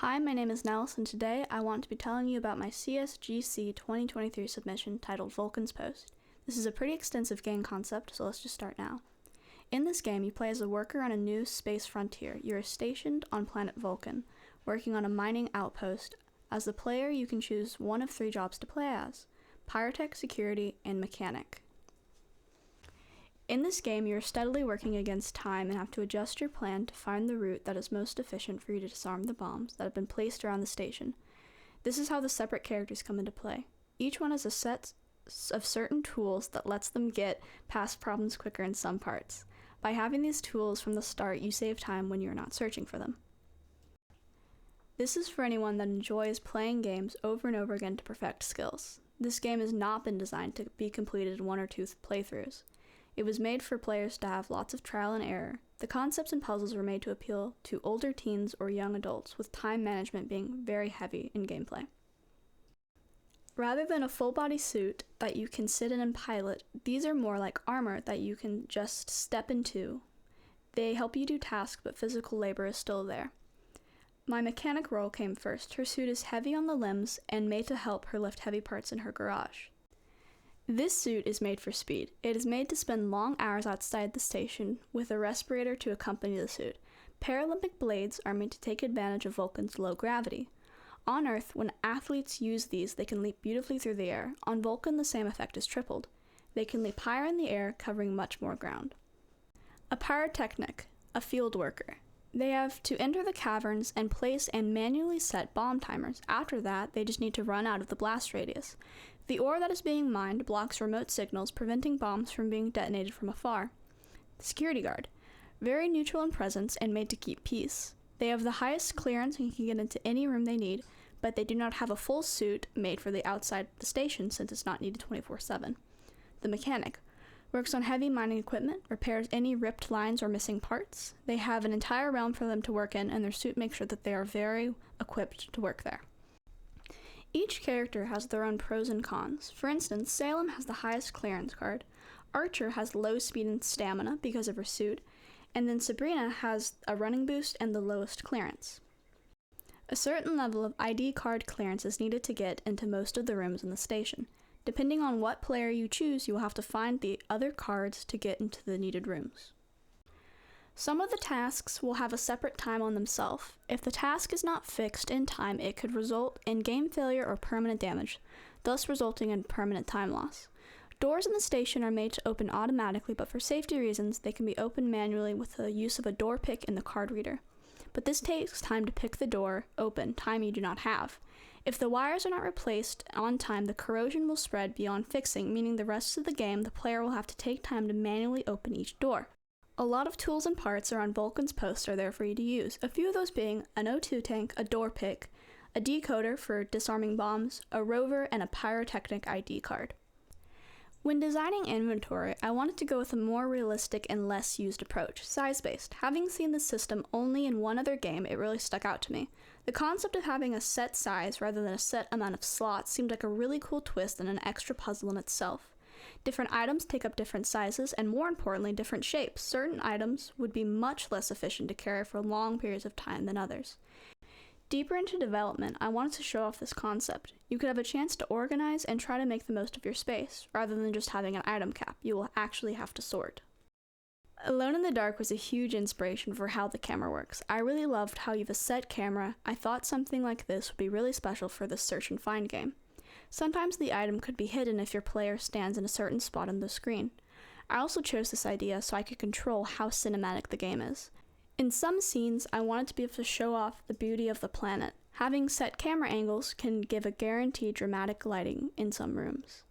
Hi, my name is Nels, and today I want to be telling you about my CSGC 2023 submission titled Vulcan's Post. This is a pretty extensive game concept, so let's just start now. In this game, you play as a worker on a new space frontier. You are stationed on planet Vulcan, working on a mining outpost. As the player, you can choose one of 3 jobs to play as: Pyrotech, Security, and Mechanic. In this game, you are steadily working against time and have to adjust your plan to find the route that is most efficient for you to disarm the bombs that have been placed around the station. This is how the separate characters come into play. Each one has a set of certain tools that lets them get past problems quicker in some parts. By having these tools from the start, you save time when you're not searching for them. This is for anyone that enjoys playing games over and over again to perfect skills. This game has not been designed to be completed in 1 or 2 playthroughs. It was made for players to have lots of trial and error. The concepts and puzzles were made to appeal to older teens or young adults, with time management being very heavy in gameplay. Rather than a full-body suit that you can sit in and pilot, these are more like armor that you can just step into. They help you do tasks, but physical labor is still there. My mechanic role came first. Her suit is heavy on the limbs and made to help her lift heavy parts in her garage. This suit is made for speed. It is made to spend long hours outside the station with a respirator to accompany the suit. Paralympic blades are made to take advantage of Vulcan's low gravity. On Earth, when athletes use these, they can leap beautifully through the air. On Vulcan, the same effect is tripled. They can leap higher in the air, covering much more ground. A pyrotechnic, a field worker. They have to enter the caverns and place and manually set bomb timers. After that, they just need to run out of the blast radius. The ore that is being mined blocks remote signals, preventing bombs from being detonated from afar. The security guard. Very neutral in presence and made to keep peace. They have the highest clearance and can get into any room they need, but they do not have a full suit made for the outside of the station since it's not needed 24/7. The mechanic. Works on heavy mining equipment, repairs any ripped lines or missing parts. They have an entire realm for them to work in, and their suit makes sure that they are very equipped to work there. Each character has their own pros and cons. For instance, Salem has the highest clearance card, Archer has low speed and stamina because of her suit, and then Sabrina has a running boost and the lowest clearance. A certain level of ID card clearance is needed to get into most of the rooms in the station. Depending on what player you choose, you will have to find the other cards to get into the needed rooms. Some of the tasks will have a separate time on themselves. If the task is not fixed in time, it could result in game failure or permanent damage, thus resulting in permanent time loss. Doors in the station are made to open automatically, but for safety reasons, they can be opened manually with the use of a door pick in the card reader. But this takes time to pick the door open, time you do not have. If the wires are not replaced on time, the corrosion will spread beyond fixing, meaning the rest of the game, the player will have to take time to manually open each door. A lot of tools and parts around Vulcan's Post are there for you to use, a few of those being an O2 tank, a door pick, a decoder for disarming bombs, a rover, and a pyrotechnic ID card. When designing inventory, I wanted to go with a more realistic and less used approach, size-based. Having seen the system only in one other game, it really stuck out to me. The concept of having a set size rather than a set amount of slots seemed like a really cool twist and an extra puzzle in itself. Different items take up different sizes and, more importantly, different shapes. Certain items would be much less efficient to carry for long periods of time than others. Deeper into development, I wanted to show off this concept. You could have a chance to organize and try to make the most of your space, rather than just having an item cap. You will actually have to sort. Alone in the Dark was a huge inspiration for how the camera works. I really loved how you have a set camera. I thought something like this would be really special for the search and find game. Sometimes the item could be hidden if your player stands in a certain spot on the screen. I also chose this idea so I could control how cinematic the game is. In some scenes, I wanted to be able to show off the beauty of the planet. Having set camera angles can give a guaranteed dramatic lighting in some rooms.